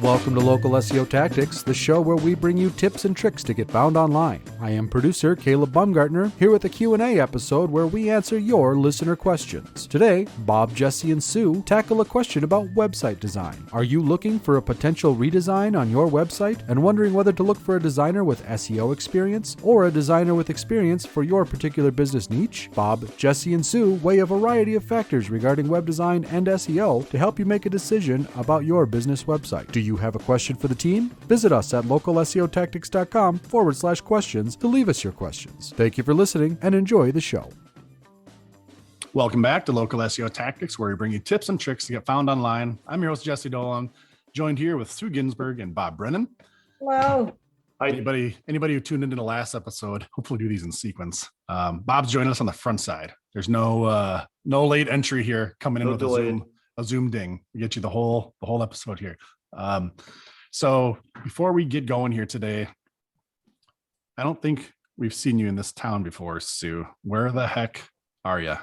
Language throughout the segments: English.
Welcome to Local SEO Tactics, the show where we bring you tips and tricks to get found online. I am producer Caleb Baumgartner, here with a Q&A episode where we answer your listener questions. Today, Bob, Jesse, and Sue tackle a question about website design. Are you looking for a potential redesign on your website and wondering whether to look for a designer with SEO experience or a designer with experience for your particular business niche? Bob, Jesse, and Sue weigh a variety of factors regarding web design and SEO to help you make a decision about your business website. Do you have a question for the team? Visit us at localseotactics.com/questions to leave us your questions. Thank you for listening and enjoy the show. Welcome back to Local SEO Tactics, where we bring you tips and tricks to get found online. I'm your host, Jesse Dolan, joined here with Sue Ginsburg and Bob Brennan. Hello. Hi. Anybody who tuned into the last episode, hopefully do these in sequence. Bob's joining us on the front side. There's no late entry here coming in with a Zoom ding. We get you the whole episode here. So before we get going here today, I don't think we've seen you in this town before, Sue. Where the heck are you?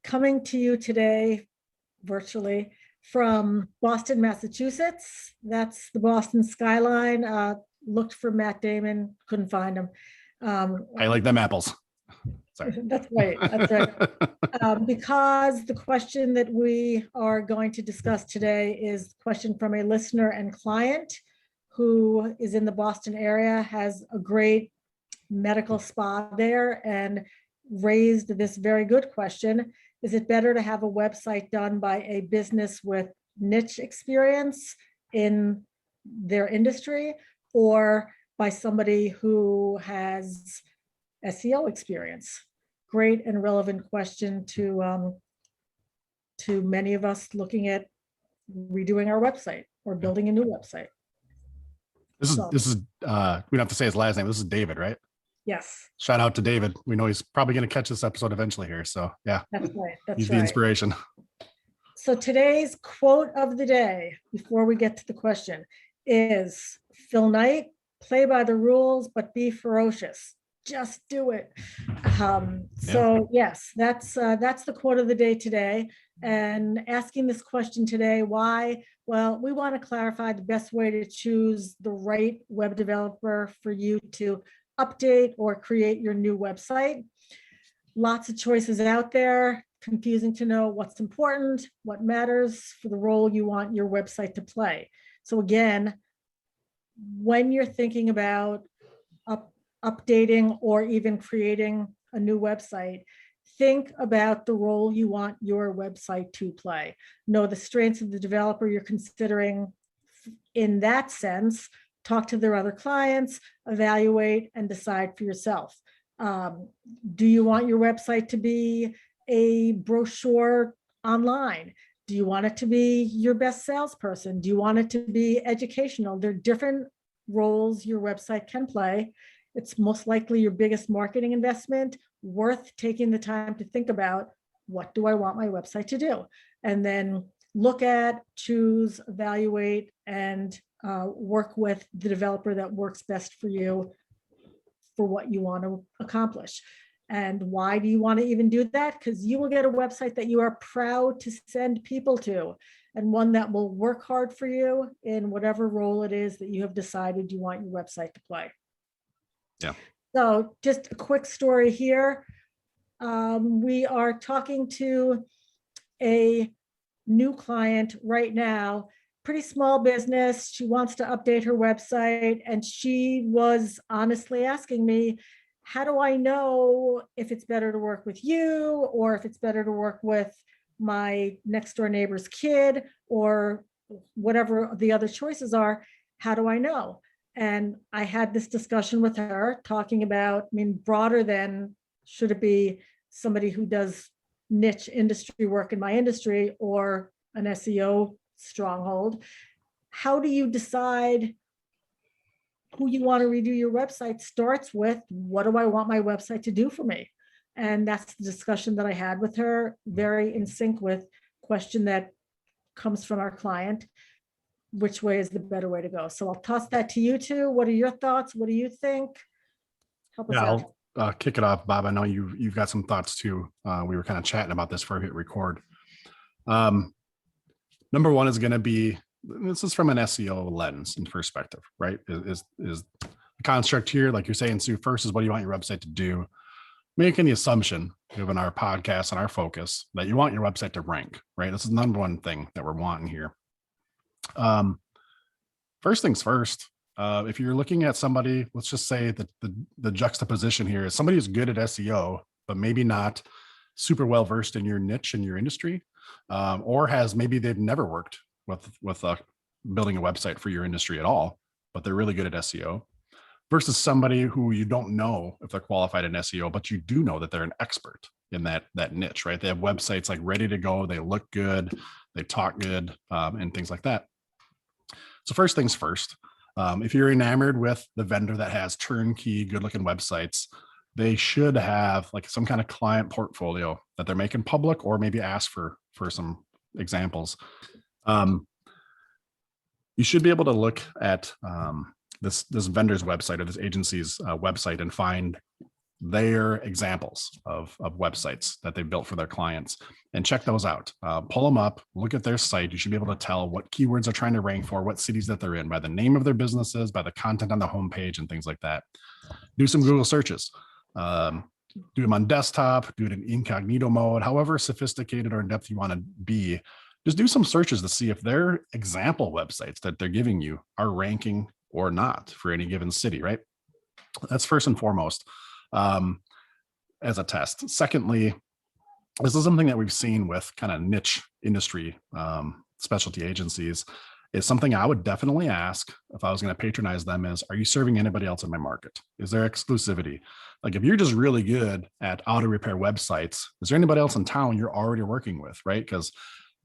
Coming to you today virtually from Boston, Massachusetts. That's the Boston skyline. Looked for Matt Damon, couldn't find him. I like them apples. Sorry. That's right. Because the question that we are going to discuss today is a question from a listener and client who is in the Boston area, has a great medical spa there, and raised this very good question. Is it better to have a website done by a business with niche experience in their industry or by somebody who has SEO experience? Great and relevant question to many of us looking at redoing our website or building a new website. This is we don't have to say his last name. This is David, right? Yes. Shout out to David. We know he's probably going to catch this episode eventually here. So yeah, That's right. He's the inspiration. So today's quote of the day, before we get to the question, is Phil Knight: "Play by the rules, but be ferocious. Just do it." So yes, that's the quote of the day today. And asking this question today, why? Well, we want to clarify the best way to choose the right web developer for you to update or create your new website. Lots of choices out there, confusing to know what's important, what matters for the role you want your website to play. So again, when you're thinking about updating or even creating a new website, think about the role you want your website to play. Know the strengths of the developer you're considering in that sense. Talk to their other clients, evaluate, and decide for yourself. Do you want your website to be a brochure online? Do you want it to be your best salesperson? Do you want it to be educational? There are different roles your website can play. It's most likely your biggest marketing investment, worth taking the time to think about, what do I want my website to do? And then look at, choose, evaluate, and work with the developer that works best for you for what you want to accomplish. And why do you want to even do that? Because you will get a website that you are proud to send people to, and one that will work hard for you in whatever role it is that you have decided you want your website to play. Yeah. So just a quick story here. We are talking to a new client right now, pretty small business. She wants to update her website, and she was honestly asking me, how do I know if it's better to work with you or if it's better to work with my next door neighbor's kid or whatever the other choices are? How do I know? And I had this discussion with her talking about, broader than should it be somebody who does niche industry work in my industry or an SEO stronghold. How do you decide who you want to redo your website? Starts with, what do I want my website to do for me? And that's the discussion that I had with her, very in sync with question that comes from our client. Which way is the better way to go? So I'll toss that to you two. What are your thoughts? What do you think? Help us out. I'll kick it off, Bob. I know you've got some thoughts too. We were kind of chatting about this before we hit record. Number one is going to be this is from an SEO lens and perspective, right? Is the construct here, like you're saying, Sue, first is what do you want your website to do? Making the assumption, given our podcast and our focus, that you want your website to rank, right? This is the number one thing that we're wanting here. First things first, if you're looking at somebody, let's just say that the juxtaposition here is somebody who's good at SEO, but maybe not super well versed in your niche and your industry, or maybe they've never worked with building a website for your industry at all, but they're really good at SEO, versus somebody who you don't know if they're qualified in SEO, but you do know that they're an expert in that niche, right? They have websites like ready to go, they look good, they talk good, and things like that. So first things first, if you're enamored with the vendor that has turnkey, good looking websites, they should have like some kind of client portfolio that they're making public, or maybe ask for some examples. You should be able to look at this vendor's website or this agency's website and find their examples of websites that they've built for their clients, and check those out. Pull them up, look at their site. You should be able to tell what keywords they're trying to rank for, what cities that they're in, by the name of their businesses, by the content on the homepage, and things like that. Do some Google searches. Do them on desktop, do it in incognito mode, however sophisticated or in depth you want to be. Just do some searches to see if their example websites that they're giving you are ranking or not for any given city, right? That's first and foremost as a test. Secondly, this is something that we've seen with kind of niche industry specialty agencies. Is something I would definitely ask if I was going to patronize them is, are you serving anybody else in my market? Is there exclusivity? Like if you're just really good at auto repair websites, is there anybody else in town you're already working with, right? Because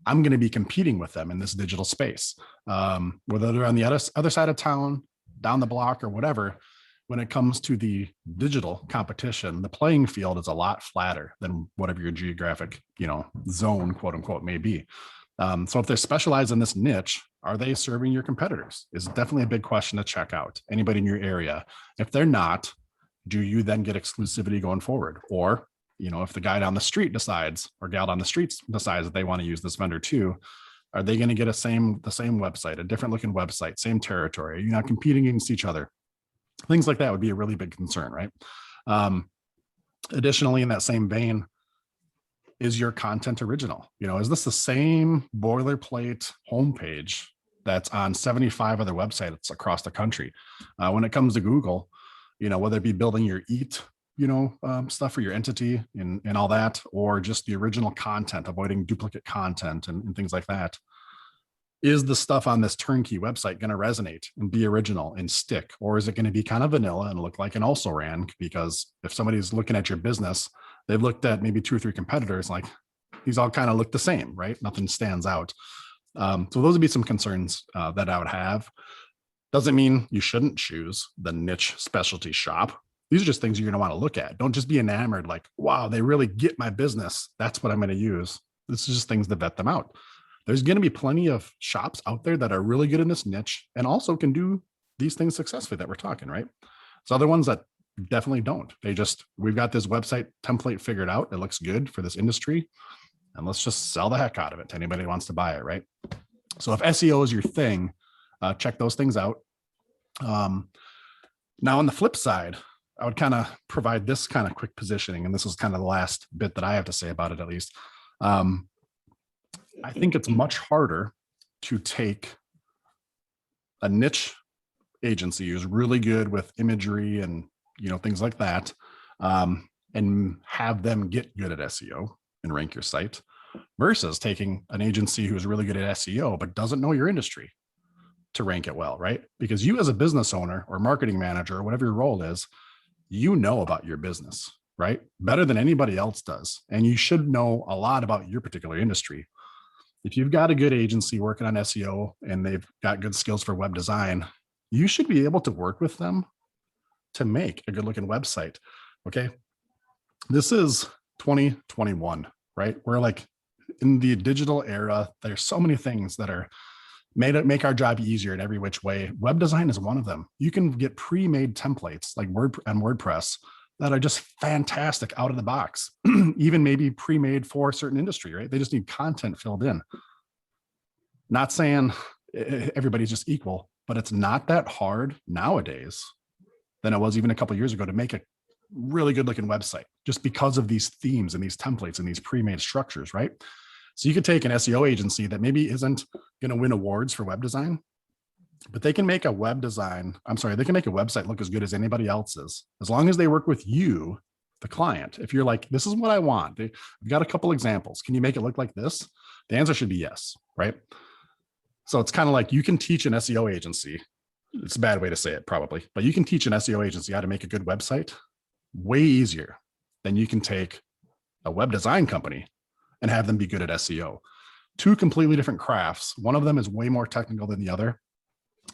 I'm going to be competing with them in this digital space. Whether they're on the other side of town, down the block, or whatever, when it comes to the digital competition, the playing field is a lot flatter than whatever your geographic, zone, quote unquote, may be. So if they're specialized in this niche, are they serving your competitors? Is definitely a big question to check out. Anybody in your area? If they're not, do you then get exclusivity going forward? Or, if the guy down the street decides, or gal down the street decides that they want to use this vendor too, are they going to get the same website, a different looking website, same territory? Are you not competing against each other? Things like that would be a really big concern, right? Additionally, in that same vein, is your content original? Is this the same boilerplate homepage that's on 75 other websites across the country? When it comes to Google, whether it be building your EAT, stuff for your entity and all that, or just the original content, avoiding duplicate content and things like that. Is the stuff on this turnkey website going to resonate and be original and stick? Or is it going to be kind of vanilla and look like an also ran? Because if somebody's looking at your business, they've looked at maybe 2 or 3 competitors, like these all kind of look the same, right? Nothing stands out. So those would be some concerns that I would have. Doesn't mean you shouldn't choose the niche specialty shop. These are just things you're going to want to look at. Don't just be enamored like, wow, they really get my business. That's what I'm going to use. This is just things to vet them out. There's going to be plenty of shops out there that are really good in this niche and also can do these things successfully that we're talking, right? So other ones that definitely don't. We've got this website template figured out. It looks good for this industry. And let's just sell the heck out of it to anybody who wants to buy it, right? So if SEO is your thing, check those things out. Now on the flip side, I would kind of provide this kind of quick positioning. And this is kind of the last bit that I have to say about it, at least. I think it's much harder to take a niche agency who's really good with imagery and things like that, and have them get good at SEO and rank your site, versus taking an agency who's really good at SEO but doesn't know your industry to rank it well, right? Because you as a business owner or marketing manager or whatever your role is, about your business, right? Better than anybody else does. And you should know a lot about your particular industry. If you've got a good agency working on SEO and they've got good skills for web design, you should be able to work with them to make a good looking website. Okay. This is 2021, right? We're like in the digital era. There's so many things that are make our job easier in every which way. Web design is one of them. You can get pre-made templates like WordPress that are just fantastic out of the box, even maybe pre-made for a certain industry, right? They just need content filled in. Not saying everybody's just equal, but it's not that hard nowadays than it was even a couple of years ago to make a really good looking website, just because of these themes and these templates and these pre-made structures, right? So you could take an SEO agency that maybe isn't going to win awards for web design, but they can make a they can make a website look as good as anybody else's, as long as they work with you, the client. If you're like, this is what I want, I've got a couple examples, can you make it look like this? The answer should be yes, right? So it's kind of like, you can teach an SEO agency, it's a bad way to say it probably, but you can teach an SEO agency how to make a good website way easier than you can take a web design company and have them be good at SEO. Two completely different crafts. One of them is way more technical than the other.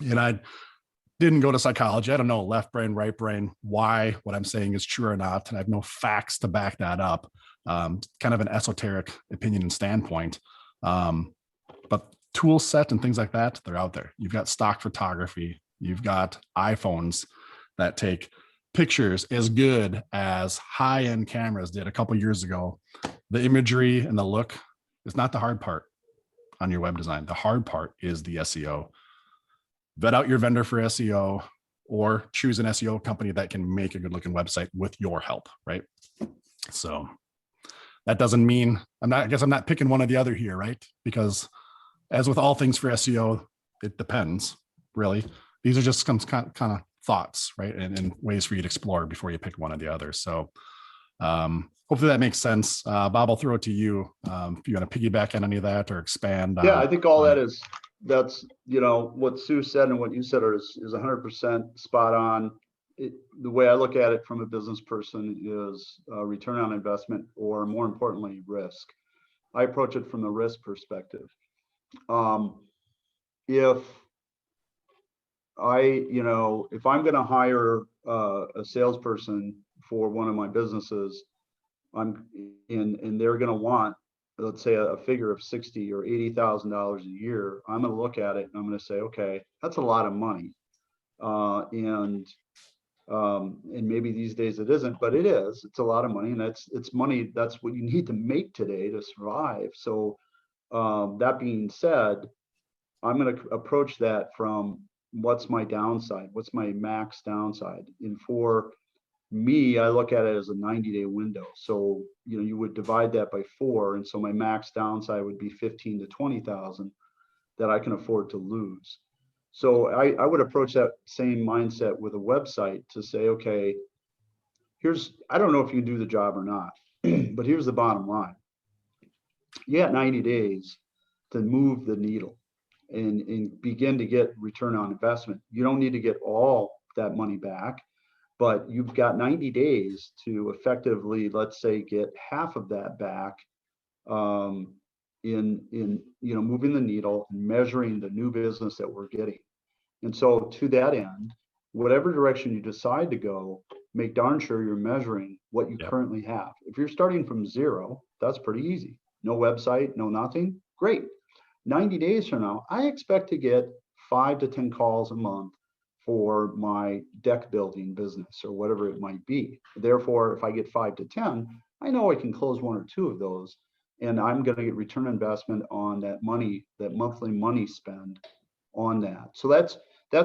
And I didn't go to psychology. I don't know left brain, right brain, why what I'm saying is true or not. And I have no facts to back that up. Kind of an esoteric opinion and standpoint. But tool set and things like that, they're out there. You've got stock photography. You've got iPhones that take pictures as good as high-end cameras did a couple years ago. The imagery and the look is not the hard part on your web design. The hard part is the SEO. Vet out your vendor for SEO, or choose an SEO company that can make a good looking website with your help, right? So that doesn't mean I guess I'm not picking one or the other here, right? Because as with all things for SEO, it depends, really. These are just some kind of thoughts, right? And ways for you to explore before you pick one or the other. So hopefully that makes sense. Bob, I'll throw it to you. If you want to piggyback on any of that or expand. Yeah, I think all that's, what Sue said and what you said is 100% spot on. The way I look at it from a business person is return on investment, or more importantly, risk. I approach it from the risk perspective. If I'm going to hire a salesperson for one of my businesses, and they're going to want, let's say, a figure of $60,000 or $80,000 a year, I'm going to look at it and I'm going to say, okay, that's a lot of money. And maybe these days it isn't, but it is. It's a lot of money, and it's money. That's what you need to make today to survive. So that being said, I'm going to approach that from what's my downside, what's my max downside. And for me, I look at it as a 90-day window. So, you would divide that by 4. And so my max downside would be 15 to 20,000 that I can afford to lose. So I would approach that same mindset with a website to say, okay, I don't know if you can do the job or not, but here's the bottom line. You got 90 days to move the needle and begin to get return on investment. You don't need to get all that money back, but you've got 90 days to effectively, let's say, get half of that back in moving the needle and measuring the new business that we're getting. And so to that end, whatever direction you decide to go, make darn sure you're measuring what you currently have. If you're starting from 0, that's pretty easy. No website, no nothing, great. 90 days from now, I expect to get 5 to 10 calls a month for my deck building business or whatever it might be. Therefore, if I get 5 to 10, I know I can close 1 or 2 of those, and I'm going to get return on investment on that money, that monthly money spend on that. So that's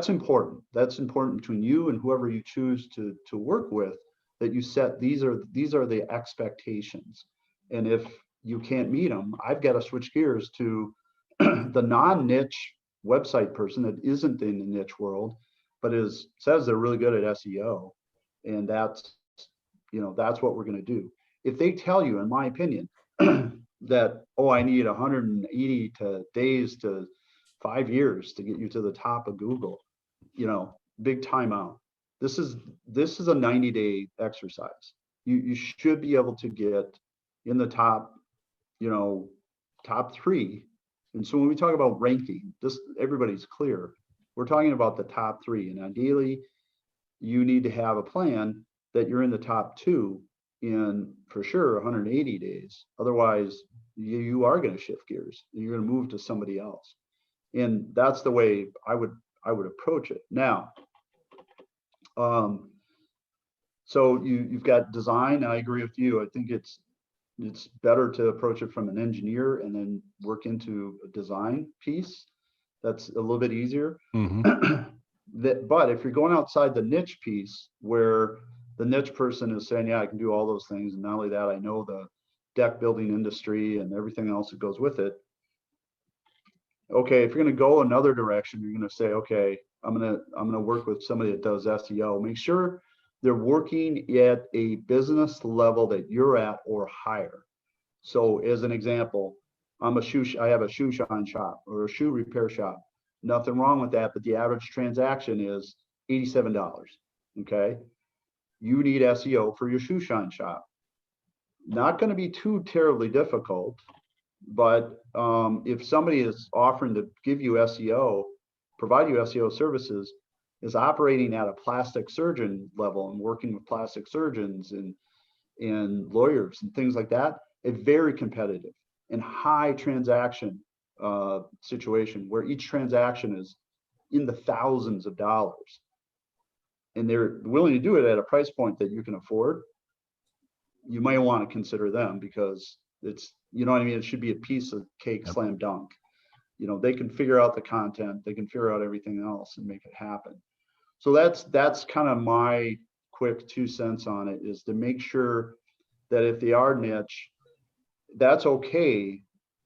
important. That's important between you and whoever you choose to work with, that you set these are the expectations. And if you can't meet them, I've got to switch gears to the non-niche website person that isn't in the niche world, but says they're really good at SEO, and that's what we're going to do. If they tell you, in my opinion, that I need 180 days to 5 years to get you to the top of Google, big timeout. This is a 90-day exercise. You should be able to get in the top 3. And so when we talk about ranking, everybody's clear. We're talking about the top 3, and ideally, you need to have a plan that you're in the top 2 in, for sure, 180 days. Otherwise, you are going to shift gears. You're going to move to somebody else, and that's the way I would approach it. Now, so you've got design. I agree with you. I think it's better to approach it from an engineer and then work into a design piece. That's a little bit easier. Mhm. But if you're going outside the niche piece where the niche person is saying, yeah, I can do all those things. And not only that, I know the deck building industry and everything else that goes with it. Okay, if you're going to go another direction, you're going to say, okay, I'm going to work with somebody that does SEO. Make sure they're working at a business level that you're at or higher. So as an example, I have a shoe shine shop or a shoe repair shop. Nothing wrong with that, but the average transaction is $87. Okay. You need SEO for your shoe shine shop. Not going to be too terribly difficult, but if somebody is offering to give you SEO, provide you SEO services, is operating at a plastic surgeon level and working with plastic surgeons and lawyers and things like that, a very competitive and high transaction situation where each transaction is in the thousands of dollars. And they're willing to do it at a price point that you can afford. You might want to consider them because it's, you know what I mean? It should be a piece of cake, Yep. slam dunk. You know, they can figure out the content, they can figure out everything else and make it happen. So that's kind of my quick 2 cents on it, is to make sure that if they are niche, that's okay.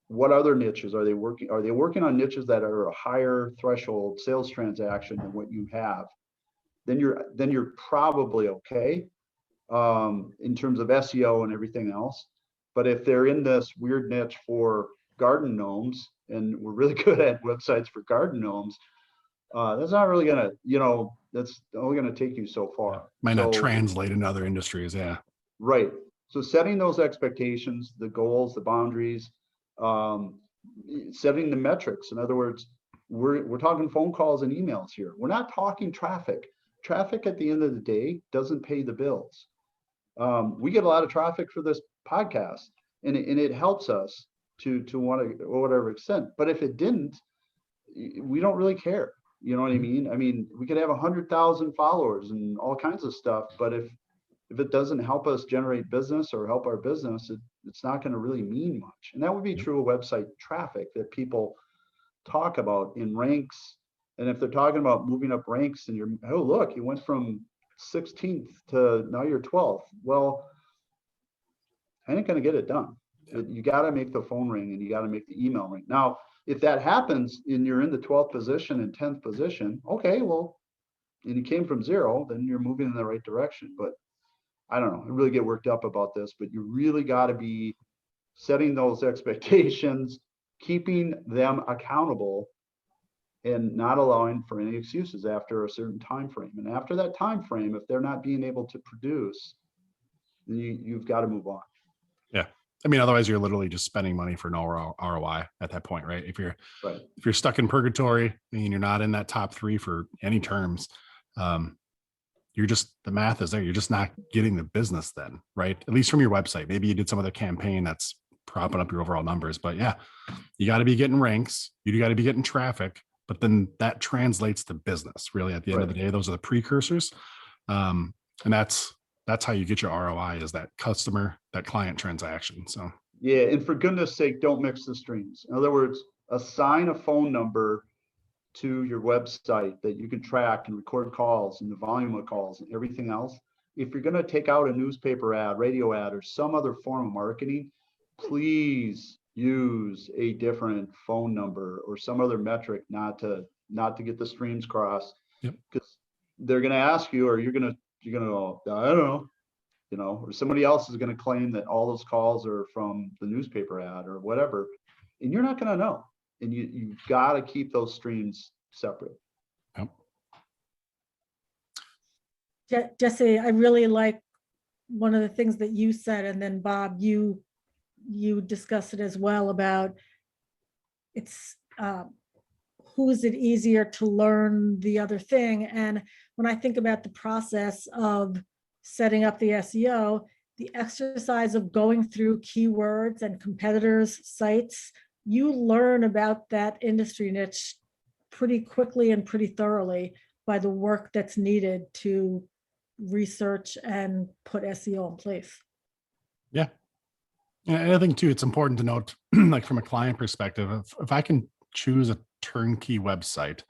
What other niches are they working? Are they working on niches that are a higher threshold sales transaction than what you have? Then you're probably okay in terms of SEO and everything else. But if they're in this weird niche for garden gnomes, and we're really good at websites for garden gnomes, that's not really gonna, that's only gonna take you so far. Might not So, translate in other industries. Yeah. right. So setting those expectations, the goals, the boundaries, setting the metrics. In other words, we're talking phone calls and emails here. We're not talking traffic. Traffic at the end of the day doesn't pay the bills. We get a lot of traffic for this podcast, and it helps us to whatever extent. But if it didn't, we don't really care. You know what I mean? I mean, we could have 100,000 followers and all kinds of stuff, but if it doesn't help us generate business or help our business, it's not going to really mean much. And that would be true of website traffic that people talk about in ranks. And if they're talking about moving up ranks and oh, look, you went from 16th to now you're 12th. Well, I ain't going to get it done. You got to make the phone ring and you got to make the email ring. Now, if that happens and you're in the 12th position and 10th position, okay, well, and you came from 0, then you're moving in the right direction. But I don't know, I really get worked up about this, but you really got to be setting those expectations, keeping them accountable, and not allowing for any excuses after a certain time frame. And after that time frame, if they're not being able to produce, then you've got to move on. Yeah. I mean, otherwise you're literally just spending money for no ROI at that point, right? If you're stuck in purgatory and you're not in that top 3 for any terms, you're just, the math is there. You're just not getting the business then, right? At least from your website. Maybe you did some other campaign that's propping up your overall numbers, but yeah, you got to be getting ranks. You got to be getting traffic, but then that translates to business really at the end of the day. Those are the precursors. And that's how you get your ROI, is that customer, that client transaction. So yeah, and for goodness sake, don't mix the streams. In other words, assign a phone number to your website that you can track and record calls and the volume of calls and everything else. If you're going to take out a newspaper ad, radio ad, or some other form of marketing, please use a different phone number or some other metric, not to get the streams crossed. Because they're going to ask you, or you're going to go, I don't know, or somebody else is going to claim that all those calls are from the newspaper ad or whatever, and you're not going to know. And you've got to keep those streams separate. Yep. Jesse, I really like one of the things that you said, and then Bob, you discussed it as well, about it's who is it easier to learn the other thing. And when I think about the process of setting up the SEO, the exercise of going through keywords and competitors' sites, you learn about that industry niche pretty quickly and pretty thoroughly by the work that's needed to research and put SEO in place. Yeah. And I think too, it's important to note, like from a client perspective, if I can choose a turnkey website,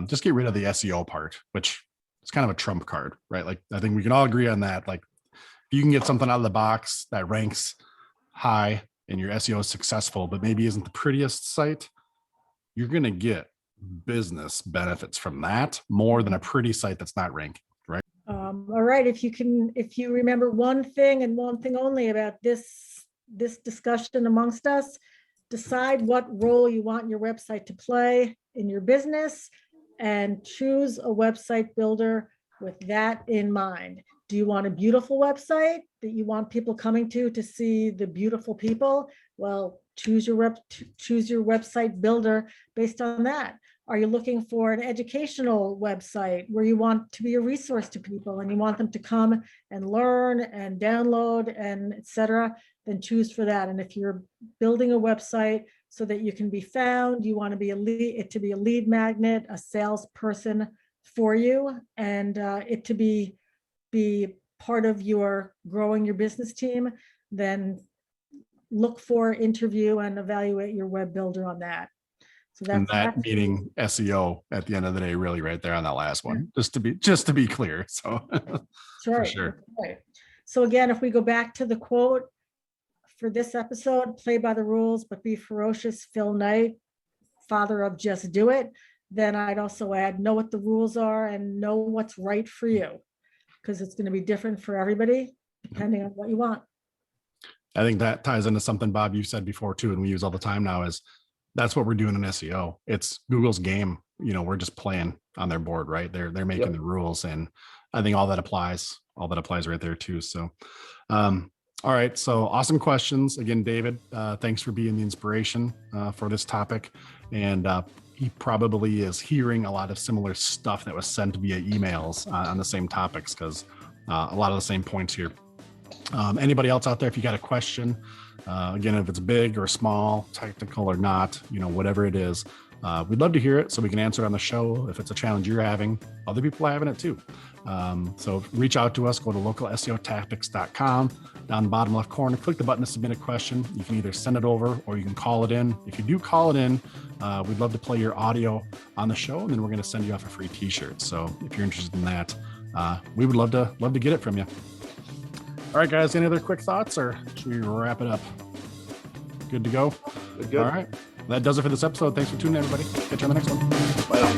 just get rid of the SEO part, which is kind of a trump card, right? Like, I think we can all agree on that. Like, if you can get something out of the box that ranks high and your SEO is successful, but maybe isn't the prettiest site, you're going to get business benefits from that more than a pretty site that's not ranking, right? All right. If you remember one thing and one thing only about this discussion amongst us, decide what role you want your website to play in your business and choose a website builder with that in mind. Do you want a beautiful website that you want people coming to see the beautiful people? Well, choose your website builder based on that. Are you looking for an educational website where you want to be a resource to people and you want them to come and learn and download and etc., then choose for that. And if you're building a website so that you can be found, you want to be it to be a lead magnet, a salesperson for you, and it to be part of your growing your business team, then look for, interview, and evaluate your web builder on that. So that's meaning SEO at the end of the day, really, right there on that last one, just to be clear. So that's right. For sure. That's right. So again, if we go back to the quote for this episode, play by the rules, but be ferocious, Phil Knight, father of Just Do It, then I'd also add, know what the rules are and know what's right for you, because it's going to be different for everybody depending on what you want. I think that ties into something, Bob, you've said before too, and we use all the time now, is that's what we're doing in SEO. It's Google's game. We're just playing on their board, right? They're making the rules. And I think all that applies right there too. So, all right. So awesome questions. Again, David, thanks for being the inspiration for this topic. And he probably is hearing a lot of similar stuff that was sent via emails on the same topics, because a lot of the same points here. Anybody else out there, if you got a question, again, if it's big or small, technical or not, whatever it is, we'd love to hear it so we can answer it on the show. If it's a challenge you're having, other people are having it too. So reach out to us, go to localseotactics.com. Down the bottom left corner, click the button to submit a question. You can either send it over or you can call it in. If you do call it in, we'd love to play your audio on the show, and then we're going to send you off a free t-shirt. So if you're interested in that, we would love to get it from you. All right, guys, any other quick thoughts, or should we wrap it up? Good to go? Good. All right. That does it for this episode. Thanks for tuning in, everybody. Catch you on the next one. Bye.